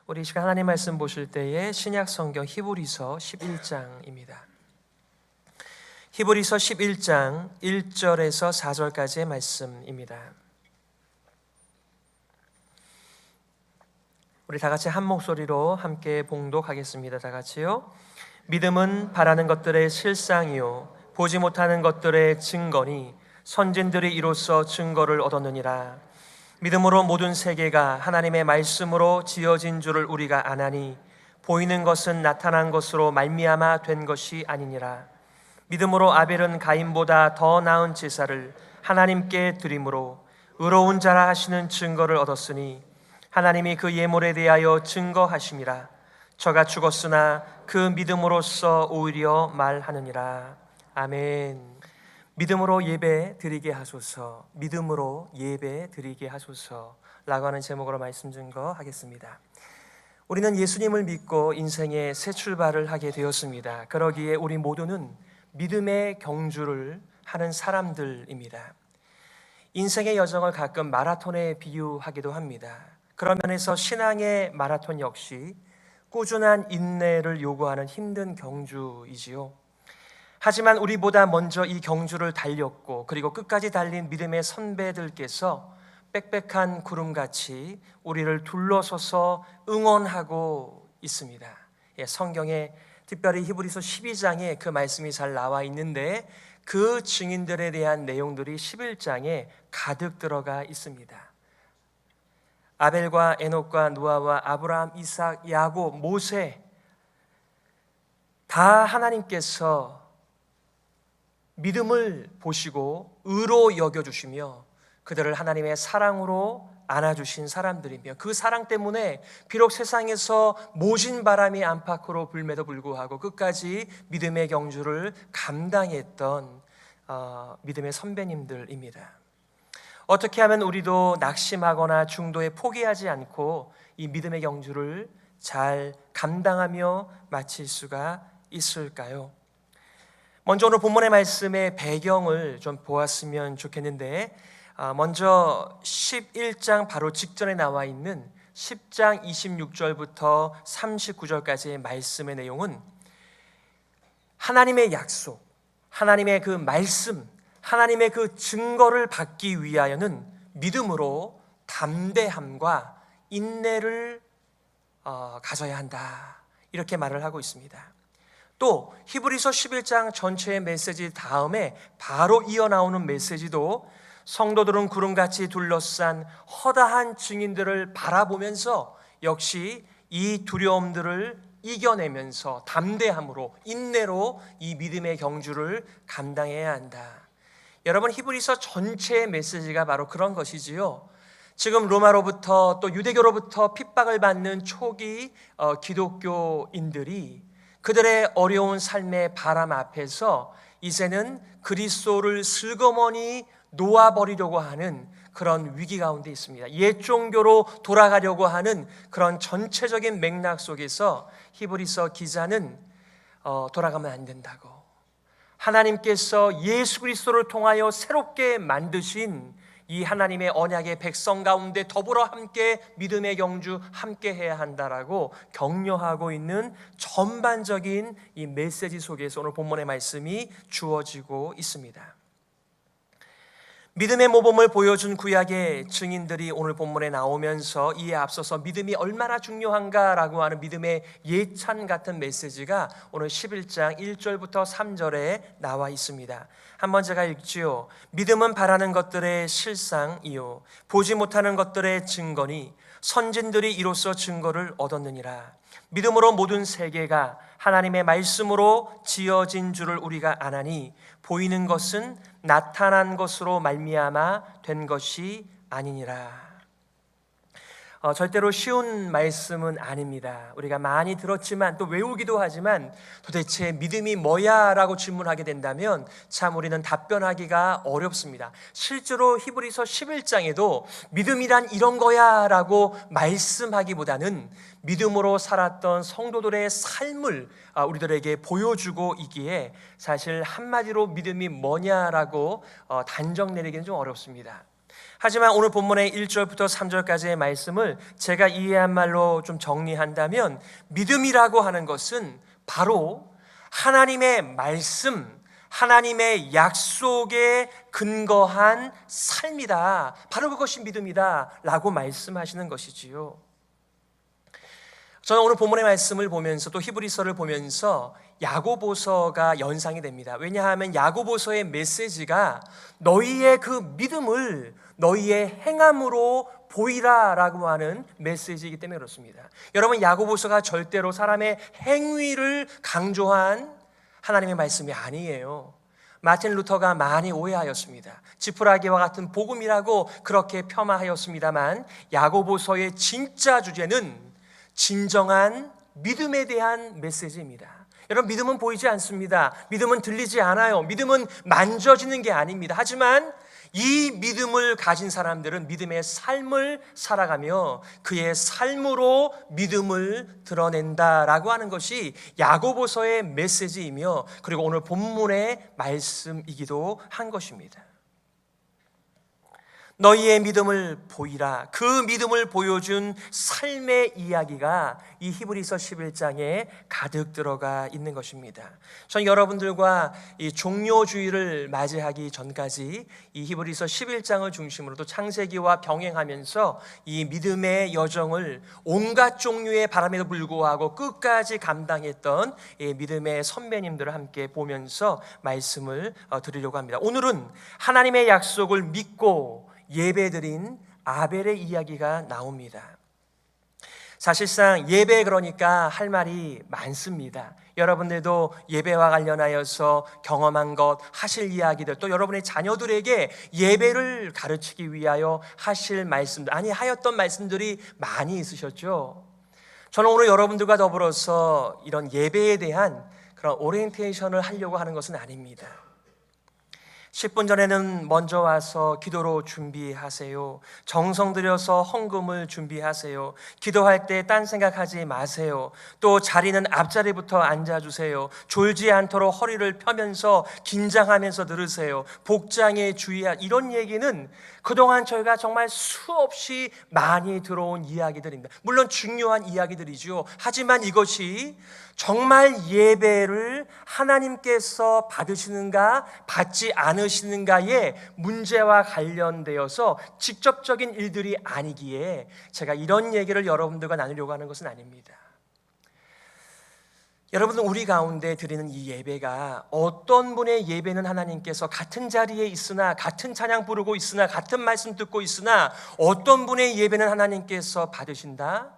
우리 이 시간 하나님 말씀 보실 때에 신약 성경 히브리서 11장입니다. 히브리서 11장 1절에서 4절까지의 말씀입니다. 우리 다 같이 한 목소리로 함께 봉독하겠습니다. 다 같이요. 믿음은 바라는 것들의 실상이요 보지 못하는 것들의 증거니 선진들이 이로써 증거를 얻었느니라. 믿음으로 모든 세계가 하나님의 말씀으로 지어진 줄을 우리가 아나니 보이는 것은 나타난 것으로 말미암아 된 것이 아니니라. 믿음으로 아벨은 가인보다 더 나은 제사를 하나님께 드림으로 의로운 자라 하시는 증거를 얻었으니 하나님이 그 예물에 대하여 증거하심이라. 저가 죽었으나 그 믿음으로써 오히려 말하느니라. 아멘. 믿음으로 예배 드리게 하소서, 믿음으로 예배 드리게 하소서 라고 하는 제목으로 말씀 증거하겠습니다. 우리는 예수님을 믿고 인생의 새 출발을 하게 되었습니다. 그러기에 우리 모두는 믿음의 경주를 하는 사람들입니다. 인생의 여정을 가끔 마라톤에 비유하기도 합니다. 그런 면에서 신앙의 마라톤 역시 꾸준한 인내를 요구하는 힘든 경주이지요. 하지만 우리보다 먼저 이 경주를 달렸고 그리고 끝까지 달린 믿음의 선배들께서 빽빽한 구름같이 우리를 둘러서서 응원하고 있습니다. 성경에 특별히 히브리서 12장에 그 말씀이 잘 나와 있는데 그 증인들에 대한 내용들이 11장에 가득 들어가 있습니다. 아벨과 에녹과 노아와 아브라함, 이삭, 야곱, 모세 다 하나님께서 믿음을 보시고 의로 여겨주시며 그들을 하나님의 사랑으로 안아주신 사람들이며 그 사랑 때문에 비록 세상에서 모진 바람이 안팎으로 불매도 불구하고 끝까지 믿음의 경주를 감당했던 믿음의 선배님들입니다. 어떻게 하면 우리도 낙심하거나 중도에 포기하지 않고 이 믿음의 경주를 잘 감당하며 마칠 수가 있을까요? 먼저 오늘 본문의 말씀의 배경을 좀 보았으면 좋겠는데 먼저 11장 바로 직전에 나와 있는 10장 26절부터 39절까지의 말씀의 내용은 하나님의 약속, 하나님의 그 말씀, 하나님의 그 증거를 받기 위하여는 믿음으로 담대함과 인내를 가져야 한다, 이렇게 말을 하고 있습니다. 또 히브리서 11장 전체의 메시지 다음에 바로 이어나오는 메시지도 성도들은 구름같이 둘러싼 허다한 증인들을 바라보면서 역시 이 두려움들을 이겨내면서 담대함으로 인내로 이 믿음의 경주를 감당해야 한다. 여러분, 히브리서 전체의 메시지가 바로 그런 것이지요. 지금 로마로부터 또 유대교로부터 핍박을 받는 초기 기독교인들이 그들의 어려운 삶의 바람 앞에서 이제는 그리스도를 슬그머니 놓아버리려고 하는 그런 위기 가운데 있습니다. 옛 종교로 돌아가려고 하는 그런 전체적인 맥락 속에서 히브리서 기자는 돌아가면 안 된다고, 하나님께서 예수 그리스도를 통하여 새롭게 만드신 이 하나님의 언약의 백성 가운데 더불어 함께 믿음의 경주 함께 해야 한다라고 격려하고 있는 전반적인 이 메시지 속에서 오늘 본문의 말씀이 주어지고 있습니다. 믿음의 모범을 보여준 구약의 증인들이 오늘 본문에 나오면서 이에 앞서서 믿음이 얼마나 중요한가라고 하는 믿음의 예찬 같은 메시지가 오늘 11장 1절부터 3절에 나와 있습니다. 한번 제가 읽지요. 믿음은 바라는 것들의 실상이요 보지 못하는 것들의 증거니 선진들이 이로써 증거를 얻었느니라. 믿음으로 모든 세계가 하나님의 말씀으로 지어진 줄을 우리가 아나니 보이는 것은 나타난 것으로 말미암아 된 것이 아니니라. 절대로 쉬운 말씀은 아닙니다. 우리가 많이 들었지만 또 외우기도 하지만 도대체 믿음이 뭐야? 라고 질문하게 된다면 참 우리는 답변하기가 어렵습니다. 실제로 히브리서 11장에도 믿음이란 이런 거야 라고 말씀하기보다는 믿음으로 살았던 성도들의 삶을 우리들에게 보여주고 있기에 사실 한마디로 믿음이 뭐냐라고 단정 내리기는 좀 어렵습니다. 하지만 오늘 본문의 1절부터 3절까지의 말씀을 제가 이해한 말로 좀 정리한다면 믿음이라고 하는 것은 바로 하나님의 말씀, 하나님의 약속에 근거한 삶이다. 바로 그것이 믿음이다 라고 말씀하시는 것이지요. 저는 오늘 본문의 말씀을 보면서 또 히브리서를 보면서 야고보서가 연상이 됩니다. 왜냐하면 야고보서의 메시지가 너희의 그 믿음을 너희의 행함으로 보이라 라고 하는 메시지이기 때문에 그렇습니다. 여러분, 야고보서가 절대로 사람의 행위를 강조한 하나님의 말씀이 아니에요. 마틴 루터가 많이 오해하였습니다. 지푸라기와 같은 복음이라고 그렇게 폄하하였습니다만 야고보서의 진짜 주제는 진정한 믿음에 대한 메시지입니다. 여러분, 믿음은 보이지 않습니다. 믿음은 들리지 않아요. 믿음은 만져지는 게 아닙니다. 하지만 이 믿음을 가진 사람들은 믿음의 삶을 살아가며 그의 삶으로 믿음을 드러낸다라고 하는 것이 야고보서의 메시지이며 그리고 오늘 본문의 말씀이기도 한 것입니다. 너희의 믿음을 보이라. 그 믿음을 보여준 삶의 이야기가 이 히브리서 11장에 가득 들어가 있는 것입니다. 전 여러분들과 이 종료주의를 맞이하기 전까지 이 히브리서 11장을 중심으로 또 창세기와 병행하면서 이 믿음의 여정을 온갖 종류의 바람에도 불구하고 끝까지 감당했던 이 믿음의 선배님들을 함께 보면서 말씀을 드리려고 합니다. 오늘은 하나님의 약속을 믿고 예배드린 아벨의 이야기가 나옵니다. 사실상 예배 그러니까 할 말이 많습니다. 여러분들도 예배와 관련하여서 경험한 것, 하실 이야기들, 또 여러분의 자녀들에게 예배를 가르치기 위하여 하실 말씀들, 하였던 말씀들이 많이 있으셨죠. 저는 오늘 여러분들과 더불어서 이런 예배에 대한 그런 오리엔테이션을 하려고 하는 것은 아닙니다. 10분 전에는 먼저 와서 기도로 준비하세요. 정성 들여서 헌금을 준비하세요. 기도할 때 딴 생각하지 마세요. 또 자리는 앞자리부터 앉아주세요. 졸지 않도록 허리를 펴면서 긴장하면서 들으세요. 복장에 주의할, 이런 얘기는 그동안 저희가 정말 수없이 많이 들어온 이야기들입니다. 물론 중요한 이야기들이죠. 하지만 이것이 정말 예배를 하나님께서 받으시는가 받지 않으시는가의 문제와 관련되어서 직접적인 일들이 아니기에 제가 이런 얘기를 여러분들과 나누려고 하는 것은 아닙니다. 여러분들, 우리 가운데 드리는 이 예배가 어떤 분의 예배는 하나님께서 같은 자리에 있으나, 같은 찬양 부르고 있으나, 같은 말씀 듣고 있으나 어떤 분의 예배는 하나님께서 받으신다,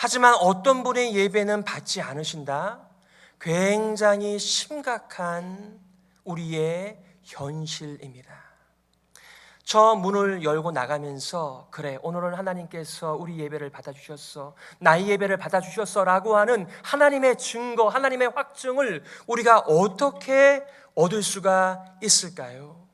하지만 어떤 분의 예배는 받지 않으신다. 굉장히 심각한 우리의 현실입니다. 저 문을 열고 나가면서 그래, 오늘은 하나님께서 우리 예배를 받아주셨어, 나의 예배를 받아주셨어 라고 하는 하나님의 증거, 하나님의 확증을 우리가 어떻게 얻을 수가 있을까요?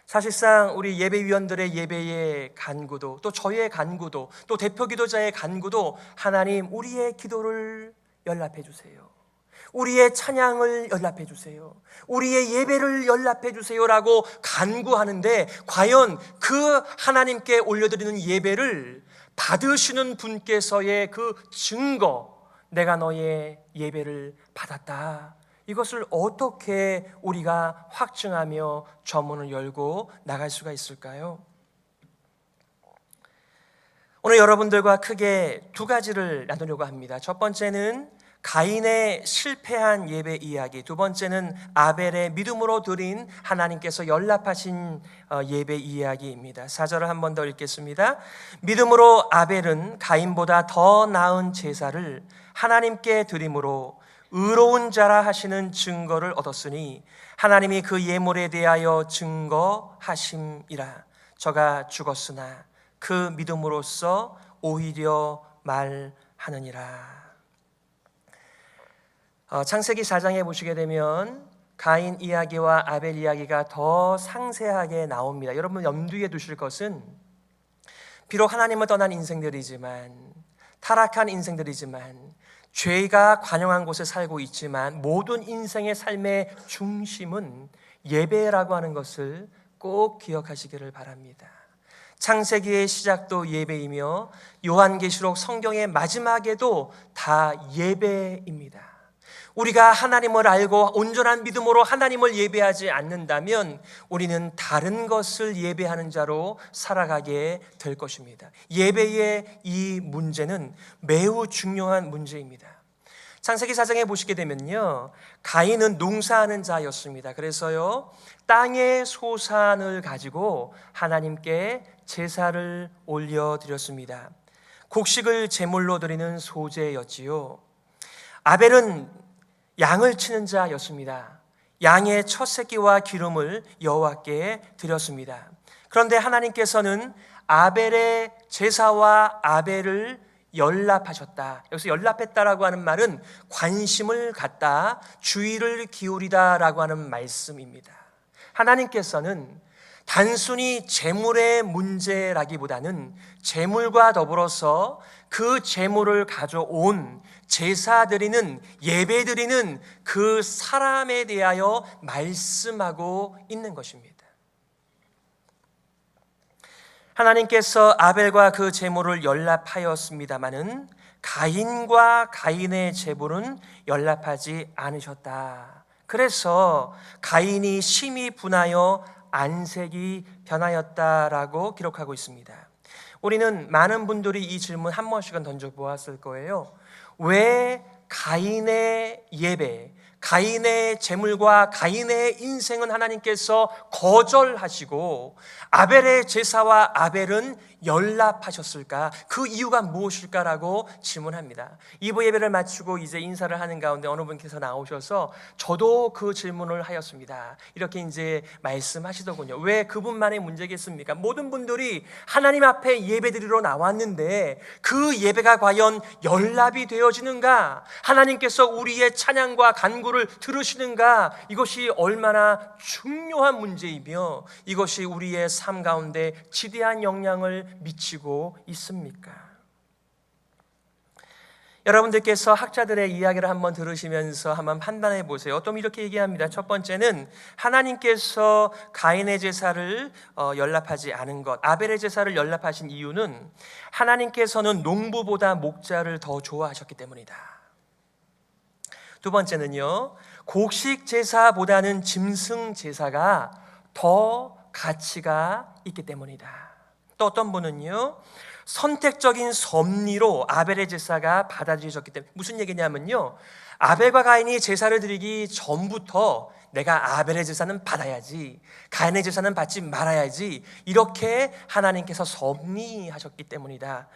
사실상 우리 예배위원들의 예배의 간구도, 또 저희의 간구도, 또 대표 기도자의 간구도 하나님, 우리의 기도를 연락해 주세요. 우리의 찬양을 연락해 주세요. 우리의 예배를 연락해 주세요라고 간구하는데, 과연 그 하나님께 올려드리는 예배를 받으시는 분께서의 그 증거, 내가 너의 예배를 받았다, 이것을 어떻게 우리가 확증하며 저문을 열고 나갈 수가 있을까요? 오늘 여러분들과 크게 두 가지를 나누려고 합니다. 첫 번째는 가인의 실패한 예배 이야기, 두 번째는 아벨의 믿음으로 드린 하나님께서 연락하신 예배 이야기입니다. 4절을 한 번 더 읽겠습니다. 믿음으로 아벨은 가인보다 더 나은 제사를 하나님께 드림으로 의로운 자라 하시는 증거를 얻었으니 하나님이 그 예물에 대하여 증거하심이라. 저가 죽었으나 그 믿음으로써 오히려 말하느니라. 창세기 4장에 보시게 되면 가인 이야기와 아벨 이야기가 더 상세하게 나옵니다. 여러분, 염두에 두실 것은 비록 하나님을 떠난 인생들이지만, 타락한 인생들이지만, 죄가 관영한 곳에 살고 있지만, 모든 인생의 삶의 중심은 예배라고 하는 것을 꼭 기억하시기를 바랍니다. 창세기의 시작도 예배이며 요한계시록 성경의 마지막에도 다 예배입니다. 우리가 하나님을 알고 온전한 믿음으로 하나님을 예배하지 않는다면 우리는 다른 것을 예배하는 자로 살아가게 될 것입니다. 예배의 이 문제는 매우 중요한 문제입니다. 창세기 4장에 보시게 되면요, 가인은 농사하는 자였습니다. 그래서요, 땅의 소산을 가지고 하나님께 제사를 올려드렸습니다. 곡식을 제물로 드리는 소제였지요. 아벨은 양을 치는 자였습니다. 양의 첫 새끼와 기름을 여호와께 드렸습니다. 그런데 하나님께서는 아벨의 제사와 아벨을 연합하셨다. 여기서 연합했다라고 하는 말은 관심을 갖다, 주의를 기울이다라고 하는 말씀입니다. 하나님께서는 단순히 재물의 문제라기보다는 재물과 더불어서 그 재물을 가져온 제사 드리는, 예배 드리는 그 사람에 대하여 말씀하고 있는 것입니다. 하나님께서 아벨과 그 제물을 연합하였습니다마는 가인과 가인의 제물은 연합하지 않으셨다. 그래서 가인이 심히 분하여 안색이 변하였다라고 기록하고 있습니다. 우리는 많은 분들이 이 질문 한 번씩은 던져보았을 거예요. 왜 가인의 예배, 가인의 제물과 가인의 인생은 하나님께서 거절하시고 아벨의 제사와 아벨은 연합하셨을까? 그 이유가 무엇일까라고 질문합니다. 2부 예배를 마치고 이제 인사를 하는 가운데 어느 분께서 나오셔서 저도 그 질문을 하였습니다. 이렇게 이제 말씀하시더군요. 왜 그분만의 문제겠습니까? 모든 분들이 하나님 앞에 예배드리러 나왔는데 그 예배가 과연 연합이 되어지는가? 하나님께서 우리의 찬양과 간구를 들으시는가? 이것이 얼마나 중요한 문제이며 이것이 우리의 삶 가운데 지대한 영향을 미치고 있습니까? 여러분들께서 학자들의 이야기를 한번 들으시면서 한번 판단해 보세요. 또 이렇게 얘기합니다. 첫 번째는 하나님께서 가인의 제사를 연합하지 않은 것, 아벨의 제사를 연합하신 이유는 하나님께서는 농부보다 목자를 더 좋아하셨기 때문이다. 두 번째는요, 곡식 제사보다는 짐승 제사가 더 가치가 있기 때문이다. 또 어떤 분은요, 선택적인 섭리로 아벨의 제사가 받아들여졌기 때문에, 무슨 얘기냐면요, 아벨과 가인이 제사를 드리기 전부터 내가 아벨의 제사는 받아야지, 가인의 제사는 받지 말아야지, 이렇게 하나님께서 섭리하셨기 때문이다.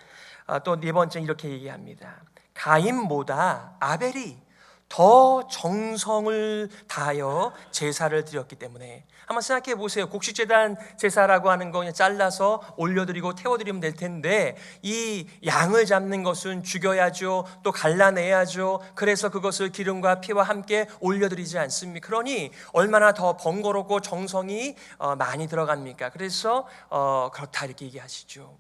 또 네 번째 이렇게 얘기합니다. 가인보다 아벨이 더 정성을 다하여 제사를 드렸기 때문에. 한번 생각해 보세요. 곡식제단 제사라고 하는 거 그냥 잘라서 올려드리고 태워드리면 될 텐데 이 양을 잡는 것은 죽여야죠, 또 갈라내야죠. 그래서 그것을 기름과 피와 함께 올려드리지 않습니까? 그러니 얼마나 더 번거롭고 정성이 많이 들어갑니까? 그래서 그렇다 이렇게 얘기하시죠.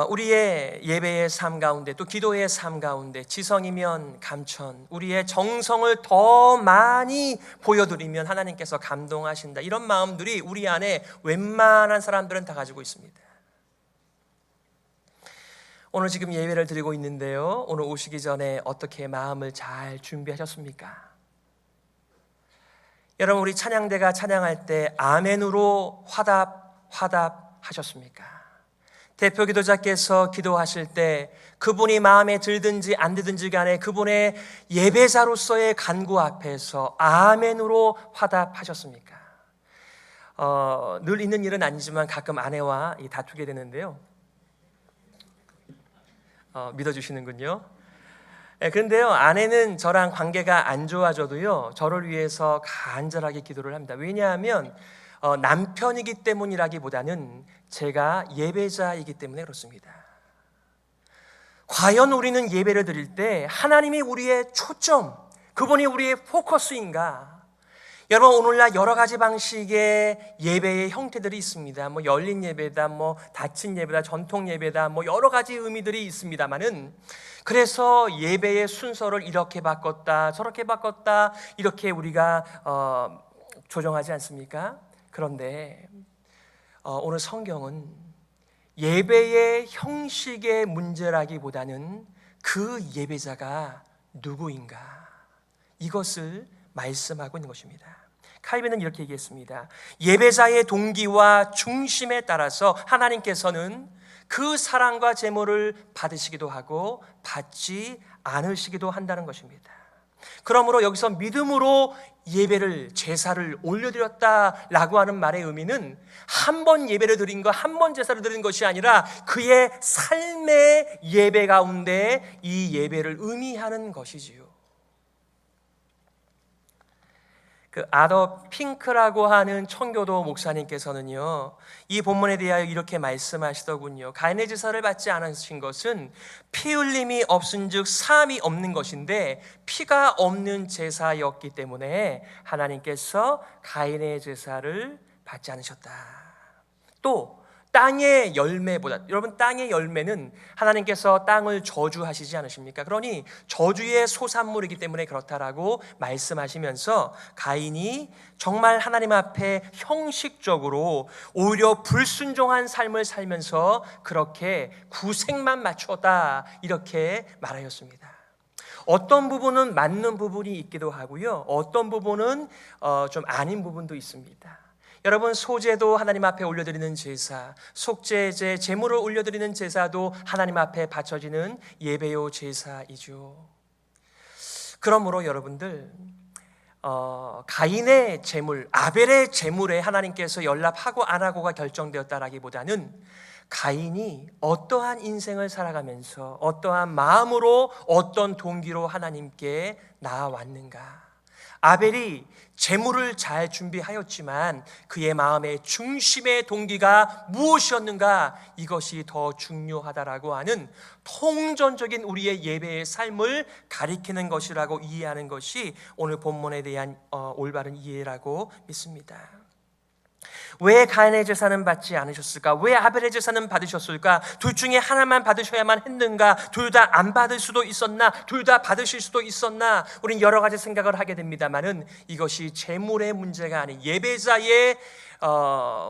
우리의 예배의 삶 가운데, 또 기도의 삶 가운데 지성이면 감천, 우리의 정성을 더 많이 보여드리면 하나님께서 감동하신다, 이런 마음들이 우리 안에 웬만한 사람들은 다 가지고 있습니다. 오늘 지금 예배를 드리고 있는데요, 오늘 오시기 전에 어떻게 마음을 잘 준비하셨습니까? 여러분, 우리 찬양대가 찬양할 때 아멘으로 화답하셨습니까? 대표 기도자께서 기도하실 때 그분이 마음에 들든지 안 들든지 간에 그분의 예배자로서의 간구 앞에서 아멘으로 화답하셨습니까? 늘 있는 일은 아니지만 가끔 아내와 다투게 되는데요. 믿어주시는군요. 그런데요, 아내는 저랑 관계가 안 좋아져도요, 저를 위해서 간절하게 기도를 합니다. 왜냐하면 남편이기 때문이라기보다는 제가 예배자이기 때문에 그렇습니다. 과연 우리는 예배를 드릴 때 하나님이 우리의 초점, 그분이 우리의 포커스인가? 여러분, 오늘날 여러 가지 방식의 예배의 형태들이 있습니다. 열린 예배다, 닫힌 예배다, 전통 예배다, 여러 가지 의미들이 있습니다만은, 그래서 예배의 순서를 이렇게 바꿨다, 저렇게 바꿨다, 이렇게 우리가 조정하지 않습니까? 그런데 오늘 성경은 예배의 형식의 문제라기보다는 그 예배자가 누구인가, 이것을 말씀하고 있는 것입니다. 칼빈은 이렇게 얘기했습니다. 예배자의 동기와 중심에 따라서 하나님께서는 그 사랑과 제물을 받으시기도 하고 받지 않으시기도 한다는 것입니다. 그러므로 여기서 믿음으로 예배를, 제사를 올려드렸다라고 하는 말의 의미는 한 번 예배를 드린 것, 한 번 제사를 드린 것이 아니라 그의 삶의 예배 가운데 이 예배를 의미하는 것이지요. 아더 핑크라고 하는 청교도 목사님께서는요, 이 본문에 대하여 이렇게 말씀하시더군요. 가인의 제사를 받지 않으신 것은 피 흘림이 없은즉 사함이 없는 것인데 피가 없는 제사였기 때문에 하나님께서 가인의 제사를 받지 않으셨다. 또 땅의 열매보다, 여러분, 땅의 열매는 하나님께서 땅을 저주하시지 않으십니까? 그러니 저주의 소산물이기 때문에 그렇다라고 말씀하시면서 가인이 정말 하나님 앞에 형식적으로 오히려 불순종한 삶을 살면서 그렇게 구색만 맞추었다, 이렇게 말하였습니다. 어떤 부분은 맞는 부분이 있기도 하고요, 어떤 부분은 좀 아닌 부분도 있습니다. 여러분, 소제도 하나님 앞에 올려드리는 제사, 속죄제, 제물을 올려드리는 제사도 하나님 앞에 바쳐지는 예배요 제사이죠. 그러므로 여러분들, 가인의 제물, 아벨의 제물에 하나님께서 연락하고 안 하고가 결정되었다라기보다는 가인이 어떠한 인생을 살아가면서 어떠한 마음으로, 어떤 동기로 하나님께 나아왔는가. 아벨이 제물을 잘 준비하였지만 그의 마음의 중심의 동기가 무엇이었는가, 이것이 더 중요하다라고 하는 통전적인 우리의 예배의 삶을 가리키는 것이라고 이해하는 것이 오늘 본문에 대한 올바른 이해라고 믿습니다. 왜 가인의 제사는 받지 않으셨을까? 왜 아벨의 제사는 받으셨을까? 둘 중에 하나만 받으셔야만 했는가? 둘 다 안 받을 수도 있었나? 둘 다 받으실 수도 있었나? 우린 여러 가지 생각을 하게 됩니다만은 이것이 제물의 문제가 아닌 예배자의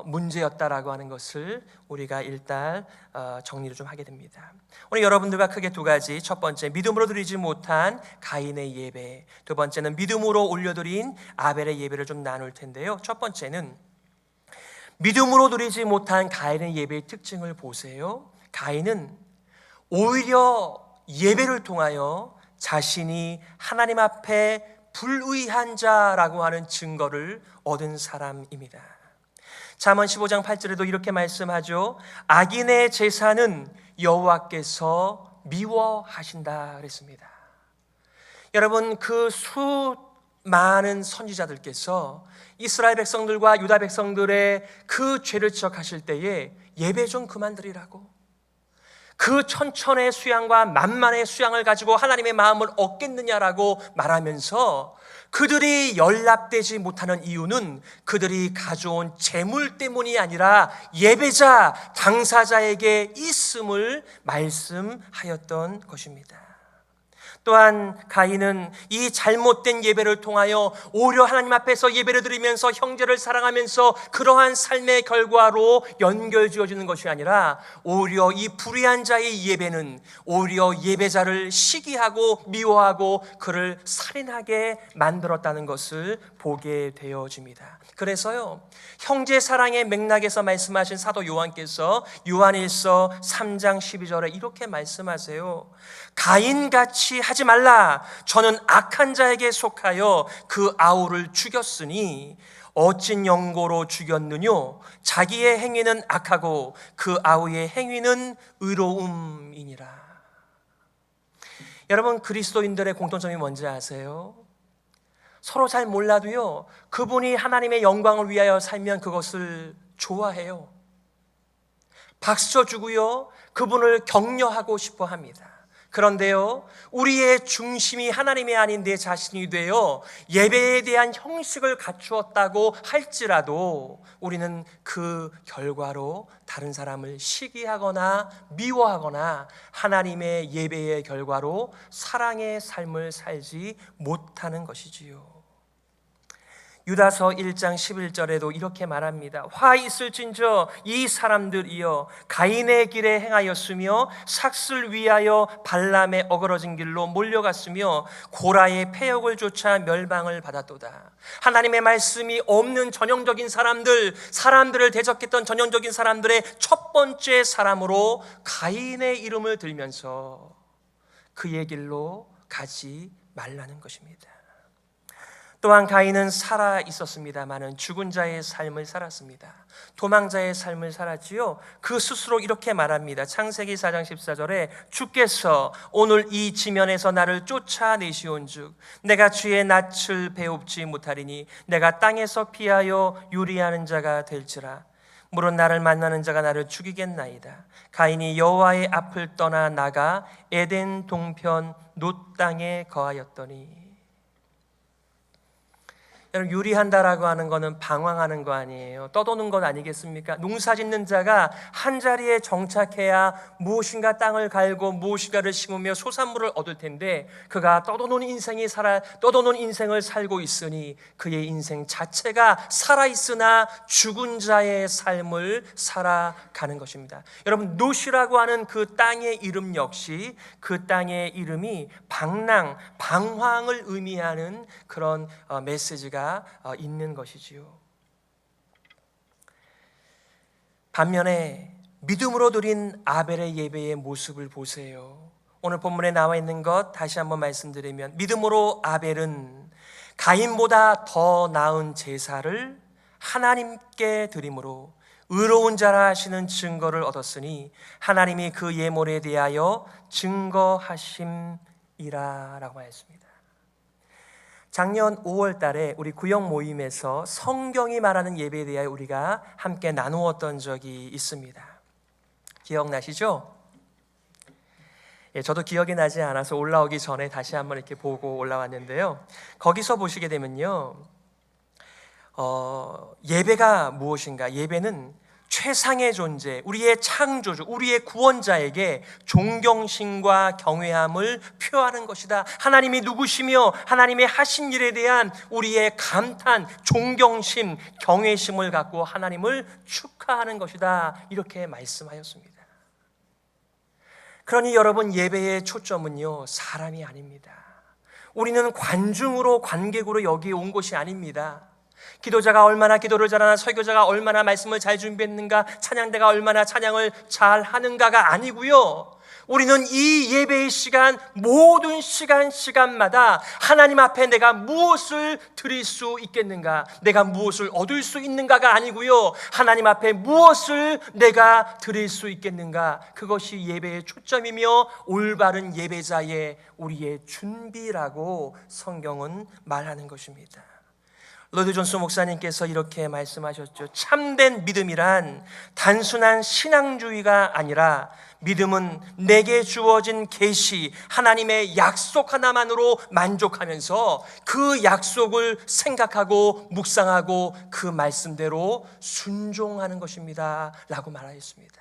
문제였다라고 하는 것을 우리가 일단 정리를 좀 하게 됩니다. 오늘 여러분들과 크게 두 가지, 첫 번째 믿음으로 드리지 못한 가인의 예배, 두 번째는 믿음으로 올려드린 아벨의 예배를 좀 나눌 텐데요. 첫 번째는 믿음으로 드리지 못한 가인의 예배의 특징을 보세요. 가인은 오히려 예배를 통하여 자신이 하나님 앞에 불의한 자라고 하는 증거를 얻은 사람입니다. 잠언 15장 8절에도 이렇게 말씀하죠. 악인의 제사는 여호와께서 미워하신다 그랬습니다. 여러분, 그 수많은 선지자들께서 이스라엘 백성들과 유다 백성들의 그 죄를 지적하실 때에 예배 좀 그만드리라고, 그 천천의 수양과 만만의 수양을 가지고 하나님의 마음을 얻겠느냐라고 말하면서 그들이 연락되지 못하는 이유는 그들이 가져온 재물 때문이 아니라 예배자, 당사자에게 있음을 말씀하였던 것입니다. 또한 가인은 이 잘못된 예배를 통하여 오히려 하나님 앞에서 예배를 드리면서 형제를 사랑하면서 그러한 삶의 결과로 연결지어지는 것이 아니라 오히려 이 불의한 자의 예배는 오히려 예배자를 시기하고 미워하고 그를 살인하게 만들었다는 것을 보게 되어집니다. 그래서요, 형제 사랑의 맥락에서 말씀하신 사도 요한께서 요한일서 3장 12절에 이렇게 말씀하세요. 가인같이 하지 말라. 저는 악한 자에게 속하여 그 아우를 죽였으니 어찐 영고로 죽였느뇨. 자기의 행위는 악하고 그 아우의 행위는 의로움이니라. 여러분, 그리스도인들의 공통점이 뭔지 아세요? 서로 잘 몰라도요, 그분이 하나님의 영광을 위하여 살면 그것을 좋아해요. 박수 주고요, 그분을 격려하고 싶어 합니다. 그런데요, 우리의 중심이 하나님이 아닌 내 자신이 되어 예배에 대한 형식을 갖추었다고 할지라도 우리는 그 결과로 다른 사람을 시기하거나 미워하거나 하나님의 예배의 결과로 사랑의 삶을 살지 못하는 것이지요. 유다서 1장 11절에도 이렇게 말합니다. 화 있을진저 이 사람들이여 가인의 길에 행하였으며 삭슬 위하여 발람의 어그러진 길로 몰려갔으며 고라의 패역을 쫓아 멸망을 받았도다. 하나님의 말씀이 없는 전형적인 사람들을 대적했던 전형적인 사람들의 첫 번째 사람으로 가인의 이름을 들면서 그의 길로 가지 말라는 것입니다. 또한 가인은 살아 있었습니다마는 죽은 자의 삶을 살았습니다. 도망자의 삶을 살았지요. 그 스스로 이렇게 말합니다. 창세기 4장 14절에 주께서 오늘 이 지면에서 나를 쫓아내시온즉 내가 주의 낯을 배웁지 못하리니 내가 땅에서 피하여 유리하는 자가 될지라. 물은 나를 만나는 자가 나를 죽이겠나이다. 가인이 여호와의 앞을 떠나 나가 에덴 동편 놋 땅에 거하였더니. 여러분, 유리한다라고 하는 것은 방황하는 거 아니에요. 떠도는 것 아니겠습니까? 농사 짓는 자가 한 자리에 정착해야 무엇인가 땅을 갈고 무엇인가를 심으며 소산물을 얻을 텐데 그가 떠도는 인생을 살고 있으니 그의 인생 자체가 살아있으나 죽은 자의 삶을 살아가는 것입니다. 여러분, 놋이라고 하는 그 땅의 이름 역시 그 땅의 이름이 방황을 의미하는 그런 메시지가 있는 것이지요. 반면에 믿음으로 드린 아벨의 예배의 모습을 보세요. 오늘 본문에 나와 있는 것 다시 한번 말씀드리면 믿음으로 아벨은 가인보다 더 나은 제사를 하나님께 드림으로 의로운 자라 하시는 증거를 얻었으니 하나님이 그 예물에 대하여 증거하심이라 라고 하였습니다. 작년 5월 달에 우리 구역 모임에서 성경이 말하는 예배에 대하여 우리가 함께 나누었던 적이 있습니다. 기억나시죠? 저도 기억이 나지 않아서 올라오기 전에 다시 한번 이렇게 보고 올라왔는데요. 거기서 보시게 되면요, 예배가 무엇인가? 예배는 최상의 존재, 우리의 창조주, 우리의 구원자에게 존경심과 경외함을 표하는 것이다. 하나님이 누구시며 하나님의 하신 일에 대한 우리의 감탄, 존경심, 경외심을 갖고 하나님을 축하하는 것이다. 이렇게 말씀하였습니다. 그러니 여러분, 예배의 초점은요, 사람이 아닙니다. 우리는 관객으로 여기 온 것이 아닙니다. 기도자가 얼마나 기도를 잘하나, 설교자가 얼마나 말씀을 잘 준비했는가, 찬양대가 얼마나 찬양을 잘 하는가가 아니고요, 우리는 이 예배의 시간, 모든 시간마다 하나님 앞에 내가 무엇을 드릴 수 있겠는가, 내가 무엇을 얻을 수 있는가가 아니고요, 하나님 앞에 무엇을 내가 드릴 수 있겠는가, 그것이 예배의 초점이며 올바른 예배자의 우리의 준비라고 성경은 말하는 것입니다. 로이드 존스 목사님께서 이렇게 말씀하셨죠. 참된 믿음이란 단순한 신앙주의가 아니라 믿음은 내게 주어진 계시, 하나님의 약속 하나만으로 만족하면서 그 약속을 생각하고 묵상하고 그 말씀대로 순종하는 것입니다 라고 말하였습니다.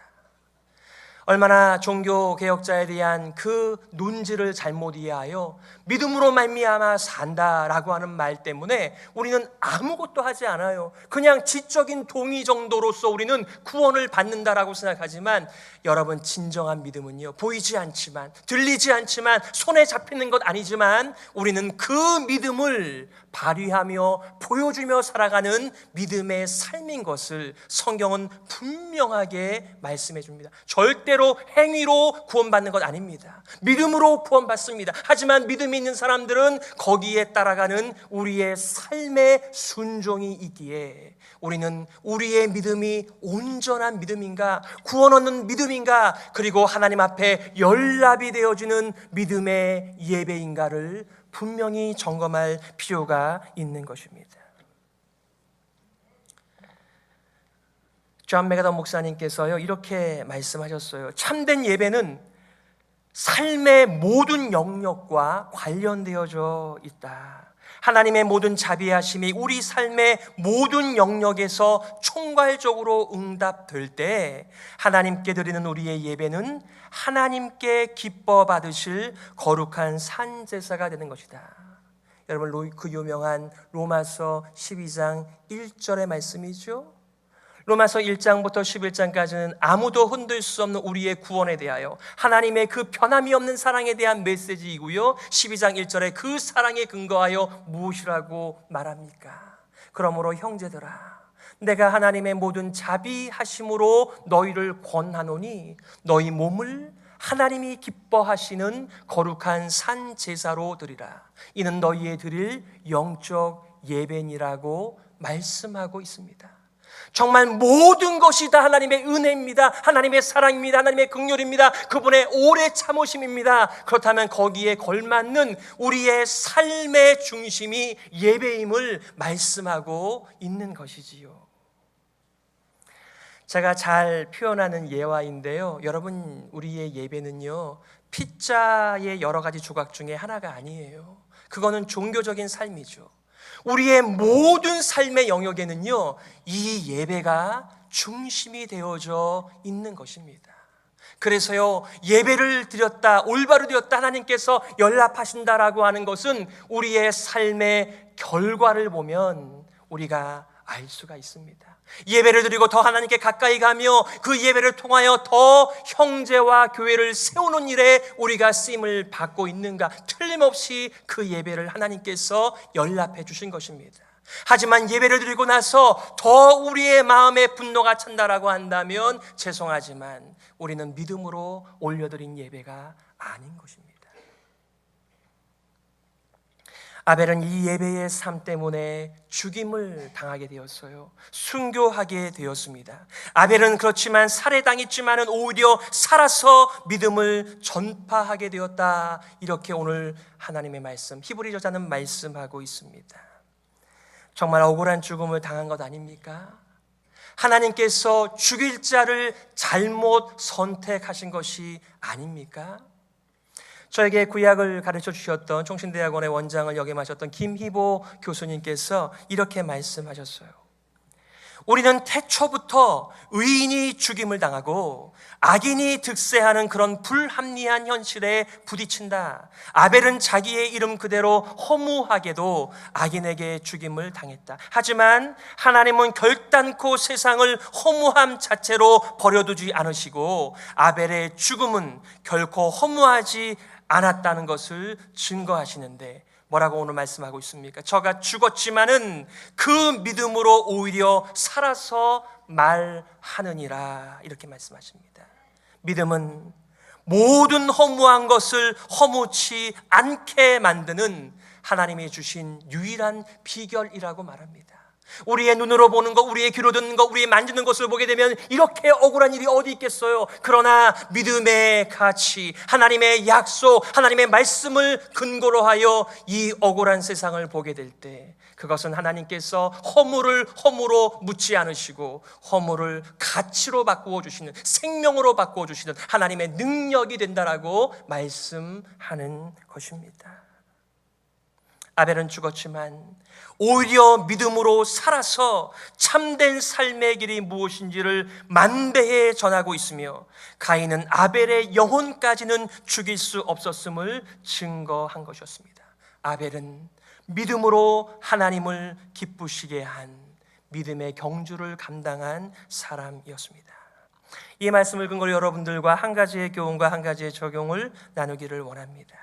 얼마나 종교개혁자에 대한 그 논지를 잘못 이해하여 믿음으로 말미암아 산다라고 하는 말 때문에 우리는 아무것도 하지 않아요. 그냥 지적인 동의 정도로서 우리는 구원을 받는다라고 생각하지만, 여러분, 진정한 믿음은요, 보이지 않지만, 들리지 않지만, 손에 잡히는 것 아니지만 우리는 그 믿음을 발휘하며 보여주며 살아가는 믿음의 삶인 것을 성경은 분명하게 말씀해 줍니다. 절대로 행위로 구원받는 것 아닙니다. 믿음으로 구원받습니다. 하지만 믿음이 있는 사람들은 거기에 따라가는 우리의 삶의 순종이 있기에 우리는 우리의 믿음이 온전한 믿음인가, 구원 얻는 믿음인가, 그리고 하나님 앞에 연락이 되어지는 믿음의 예배인가를 분명히 점검할 필요가 있는 것입니다. 존 메가더 목사님께서요, 이렇게 말씀하셨어요. 참된 예배는 삶의 모든 영역과 관련되어져 있다. 하나님의 모든 자비하심이 우리 삶의 모든 영역에서 총괄적으로 응답될 때 하나님께 드리는 우리의 예배는 하나님께 기뻐 받으실 거룩한 산제사가 되는 것이다. 여러분, 그 유명한 로마서 12장 1절의 말씀이죠. 로마서 1장부터 11장까지는 아무도 흔들 수 없는 우리의 구원에 대하여 하나님의 그 변함이 없는 사랑에 대한 메시지이고요, 12장 1절에 그 사랑에 근거하여 무엇이라고 말합니까? 그러므로 형제들아, 내가 하나님의 모든 자비하심으로 너희를 권하노니 너희 몸을 하나님이 기뻐하시는 거룩한 산 제사로 드리라. 이는 너희의 드릴 영적 예배니라고 말씀하고 있습니다. 정말 모든 것이 다 하나님의 은혜입니다. 하나님의 사랑입니다. 하나님의 긍휼입니다. 그분의 오래 참으심입니다. 그렇다면 거기에 걸맞는 우리의 삶의 중심이 예배임을 말씀하고 있는 것이지요. 제가 잘 표현하는 예화인데요, 여러분, 우리의 예배는요, 피자의 여러 가지 조각 중에 하나가 아니에요. 그거는 종교적인 삶이죠. 우리의 모든 삶의 영역에는요, 이 예배가 중심이 되어져 있는 것입니다. 그래서요, 예배를 드렸다, 올바로 드렸다, 하나님께서 연락하신다라고 하는 것은 우리의 삶의 결과를 보면 우리가 알 수가 있습니다. 예배를 드리고 더 하나님께 가까이 가며 그 예배를 통하여 더 형제와 교회를 세우는 일에 우리가 쓰임을 받고 있는가, 틀림없이 그 예배를 하나님께서 연락해 주신 것입니다. 하지만 예배를 드리고 나서 더 우리의 마음에 분노가 찬다라고 한다면 죄송하지만 우리는 믿음으로 올려드린 예배가 아닌 것입니다. 아벨은 이 예배의 삶 때문에 죽임을 당하게 되었어요. 순교하게 되었습니다. 아벨은 그렇지만 살해당했지만은 오히려 살아서 믿음을 전파하게 되었다. 이렇게 오늘 하나님의 말씀, 히브리 저자는 말씀하고 있습니다. 정말 억울한 죽음을 당한 것 아닙니까? 하나님께서 죽일 자를 잘못 선택하신 것이 아닙니까? 저에게 구약을 가르쳐 주셨던 총신대학원의 원장을 역임하셨던 김희보 교수님께서 이렇게 말씀하셨어요. 우리는 태초부터 의인이 죽임을 당하고 악인이 득세하는 그런 불합리한 현실에 부딪힌다. 아벨은 자기의 이름 그대로 허무하게도 악인에게 죽임을 당했다. 하지만 하나님은 결단코 세상을 허무함 자체로 버려두지 않으시고 아벨의 죽음은 결코 허무하지 않았다는 것을 증거하시는데 뭐라고 오늘 말씀하고 있습니까? 저가 죽었지만은 그 믿음으로 오히려 살아서 말하느니라, 이렇게 말씀하십니다. 믿음은 모든 허무한 것을 허무치 않게 만드는 하나님이 주신 유일한 비결이라고 말합니다. 우리의 눈으로 보는 것, 우리의 귀로 듣는 것, 우리의 만지는 것을 보게 되면 이렇게 억울한 일이 어디 있겠어요? 그러나 믿음의 가치, 하나님의 약속, 하나님의 말씀을 근거로 하여 이 억울한 세상을 보게 될 때 그것은 하나님께서 허물을 허무로 묻지 않으시고 허물을 가치로 바꾸어 주시는, 생명으로 바꾸어 주시는 하나님의 능력이 된다라고 말씀하는 것입니다. 아벨은 죽었지만 오히려 믿음으로 살아서 참된 삶의 길이 무엇인지를 만배해 전하고 있으며 가인은 아벨의 영혼까지는 죽일 수 없었음을 증거한 것이었습니다. 아벨은 믿음으로 하나님을 기쁘시게 한 믿음의 경주를 감당한 사람이었습니다. 이 말씀을 근거로 여러분들과 한 가지의 교훈과 한 가지의 적용을 나누기를 원합니다.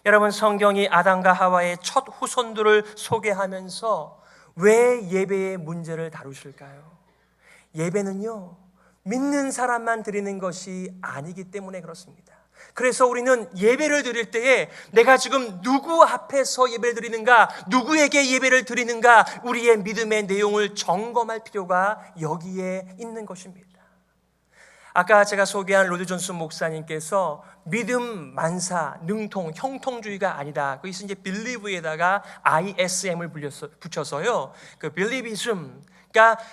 여러분, 성경이 아담과 하와의 첫 후손들을 소개하면서 왜 예배의 문제를 다루실까요? 예배는요, 믿는 사람만 드리는 것이 아니기 때문에 그렇습니다. 그래서 우리는 예배를 드릴 때에 내가 지금 누구 앞에서 예배를 드리는가, 누구에게 예배를 드리는가, 우리의 믿음의 내용을 점검할 필요가 여기에 있는 것입니다. 아까 제가 소개한 로드 존슨 목사님께서 믿음, 만사, 능통, 형통주의가 아니다. 거기서 이제 believe에다가 ISM을 붙여서요, 그 believism, 그러니까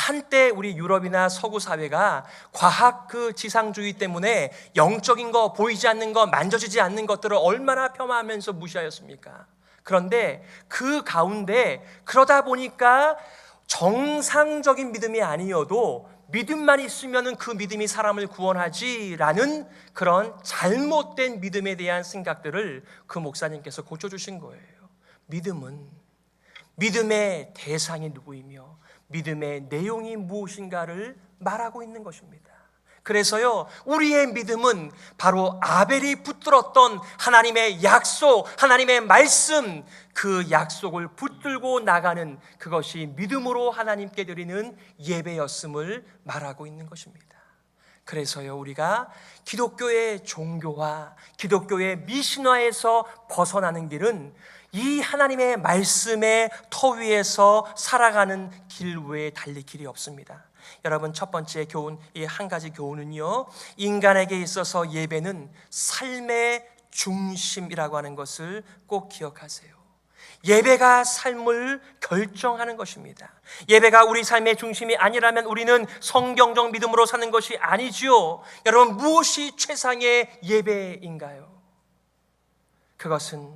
한때 우리 유럽이나 서구 사회가 과학 그 지상주의 때문에 영적인 거, 보이지 않는 거, 만져지지 않는 것들을 얼마나 폄하하면서 무시하였습니까? 그런데 그 가운데 그러다 보니까 정상적인 믿음이 아니어도 믿음만 있으면 그 믿음이 사람을 구원하지라는 그런 잘못된 믿음에 대한 생각들을 그 목사님께서 고쳐주신 거예요. 믿음의 대상이 누구이며 믿음의 내용이 무엇인가를 말하고 있는 것입니다. 그래서요, 우리의 믿음은 바로 아벨이 붙들었던 하나님의 약속, 하나님의 말씀, 그 약속을 붙들고 나가는 그것이 믿음으로 하나님께 드리는 예배였음을 말하고 있는 것입니다. 그래서요, 우리가 기독교의 종교와 기독교의 미신화에서 벗어나는 길은 이 하나님의 말씀의 터 위에서 살아가는 길 외에 달릴 길이 없습니다. 여러분, 첫 번째 교훈, 이 한 가지 교훈은요, 인간에게 있어서 예배는 삶의 중심이라고 하는 것을 꼭 기억하세요. 예배가 삶을 결정하는 것입니다. 예배가 우리 삶의 중심이 아니라면 우리는 성경적 믿음으로 사는 것이 아니지요. 여러분, 무엇이 최상의 예배인가요? 그것은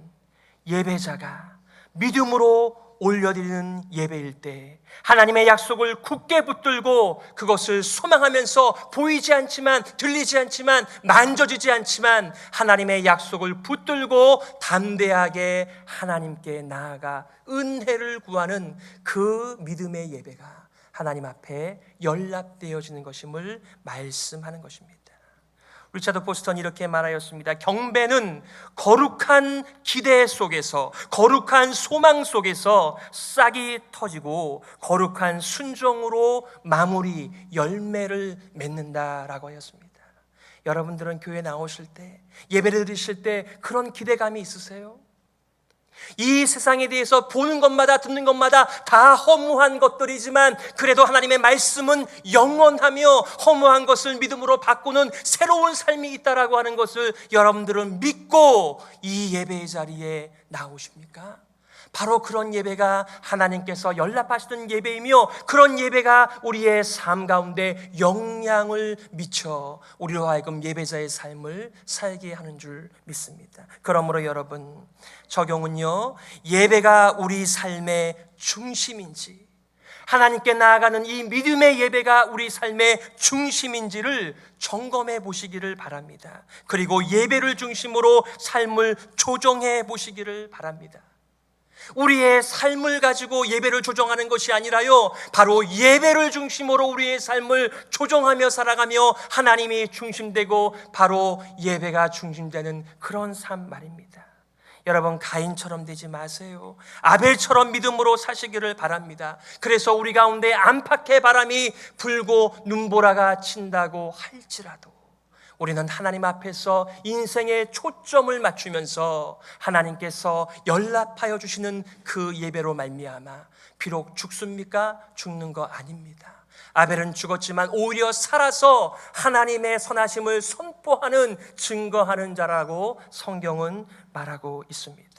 예배자가 믿음으로 올려드리는 예배일 때 하나님의 약속을 굳게 붙들고 그것을 소망하면서 보이지 않지만, 들리지 않지만, 만져지지 않지만 하나님의 약속을 붙들고 담대하게 하나님께 나아가 은혜를 구하는 그 믿음의 예배가 하나님 앞에 연락되어지는 것임을 말씀하는 것입니다. 리차드 포스턴이 이렇게 말하였습니다. 경배는 거룩한 기대 속에서, 거룩한 소망 속에서 싹이 터지고 거룩한 순종으로 마무리, 열매를 맺는다라고 하였습니다. 여러분들은 교회 나오실 때, 예배를 드리실 때 그런 기대감이 있으세요? 이 세상에 대해서 보는 것마다 듣는 것마다 다 허무한 것들이지만 그래도 하나님의 말씀은 영원하며 허무한 것을 믿음으로 바꾸는 새로운 삶이 있다라고 하는 것을 여러분들은 믿고 이 예배의 자리에 나오십니까? 바로 그런 예배가 하나님께서 연락하시는 예배이며 그런 예배가 우리의 삶 가운데 영향을 미쳐 우리로 하여금 예배자의 삶을 살게 하는 줄 믿습니다. 그러므로 여러분, 적용은요, 예배가 우리 삶의 중심인지, 하나님께 나아가는 이 믿음의 예배가 우리 삶의 중심인지를 점검해 보시기를 바랍니다. 그리고 예배를 중심으로 삶을 조정해 보시기를 바랍니다. 우리의 삶을 가지고 예배를 조정하는 것이 아니라요, 바로 예배를 중심으로 우리의 삶을 조정하며 살아가며 하나님이 중심되고 바로 예배가 중심되는 그런 삶 말입니다. 여러분, 가인처럼 되지 마세요. 아벨처럼 믿음으로 사시기를 바랍니다. 그래서 우리 가운데 안팎의 바람이 불고 눈보라가 친다고 할지라도 우리는 하나님 앞에서 인생의 초점을 맞추면서 하나님께서 연락하여 주시는 그 예배로 말미암아 비록 죽습니까? 죽는 거 아닙니다. 아벨은 죽었지만 오히려 살아서 하나님의 선하심을 선포하는, 증거하는 자라고 성경은 말하고 있습니다.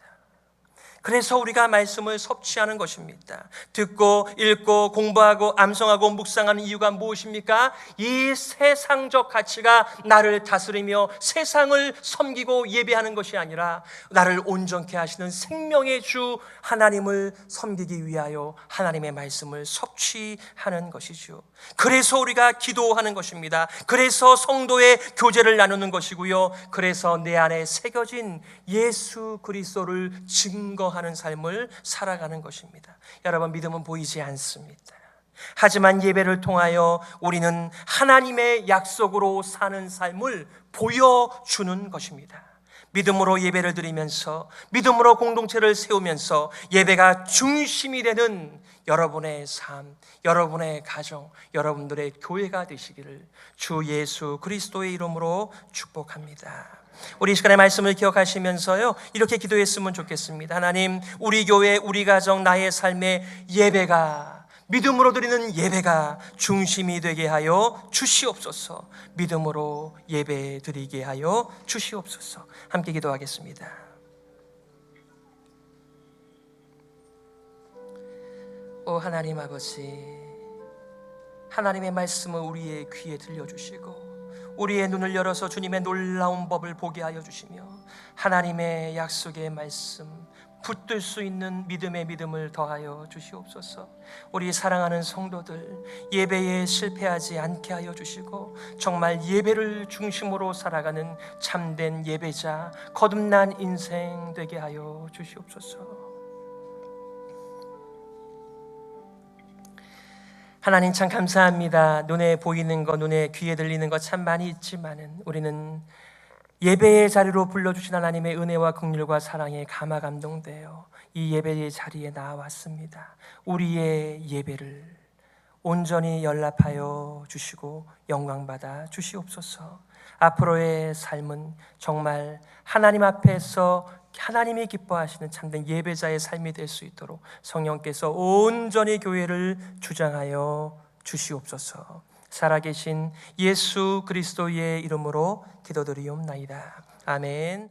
그래서 우리가 말씀을 섭취하는 것입니다. 듣고 읽고 공부하고 암송하고 묵상하는 이유가 무엇입니까? 이 세상적 가치가 나를 다스리며 세상을 섬기고 예배하는 것이 아니라 나를 온전케 하시는 생명의 주 하나님을 섬기기 위하여 하나님의 말씀을 섭취하는 것이죠. 그래서 우리가 기도하는 것입니다. 그래서 성도의 교제를 나누는 것이고요. 그래서 내 안에 새겨진 예수 그리스도를 증거하는 삶을 살아가는 것입니다. 여러분, 믿음은 보이지 않습니다. 하지만 예배를 통하여 우리는 하나님의 약속으로 사는 삶을 보여주는 것입니다. 믿음으로 예배를 드리면서, 믿음으로 공동체를 세우면서 예배가 중심이 되는 여러분의 삶, 여러분의 가정, 여러분들의 교회가 되시기를 주 예수 그리스도의 이름으로 축복합니다. 우리 이 시간의 말씀을 기억하시면서요, 이렇게 기도했으면 좋겠습니다. 하나님, 우리 교회, 우리 가정, 나의 삶의 예배가, 믿음으로 드리는 예배가 중심이 되게 하여 주시옵소서. 믿음으로 예배 드리게 하여 주시옵소서. 함께 기도하겠습니다. 오 하나님 아버지, 하나님의 말씀을 우리의 귀에 들려주시고 우리의 눈을 열어서 주님의 놀라운 법을 보게 하여 주시며 하나님의 약속의 말씀 붙들 수 있는 믿음의 믿음을 더하여 주시옵소서. 우리 사랑하는 성도들 예배에 실패하지 않게 하여 주시고 정말 예배를 중심으로 살아가는 참된 예배자, 거듭난 인생 되게 하여 주시옵소서. 하나님 참 감사합니다. 눈에 보이는 것, 눈에 귀에 들리는 것 참 많이 있지만은 우리는 예배의 자리로 불러주신 하나님의 은혜와 긍휼과 사랑에 감화 감동되어 이 예배의 자리에 나왔습니다. 우리의 예배를 온전히 연락하여 주시고 영광받아 주시옵소서. 앞으로의 삶은 정말 하나님 앞에서 하나님이 기뻐하시는 참된 예배자의 삶이 될 수 있도록 성령께서 온전히 교회를 주장하여 주시옵소서. 살아계신 예수 그리스도의 이름으로 기도드리옵나이다. 아멘.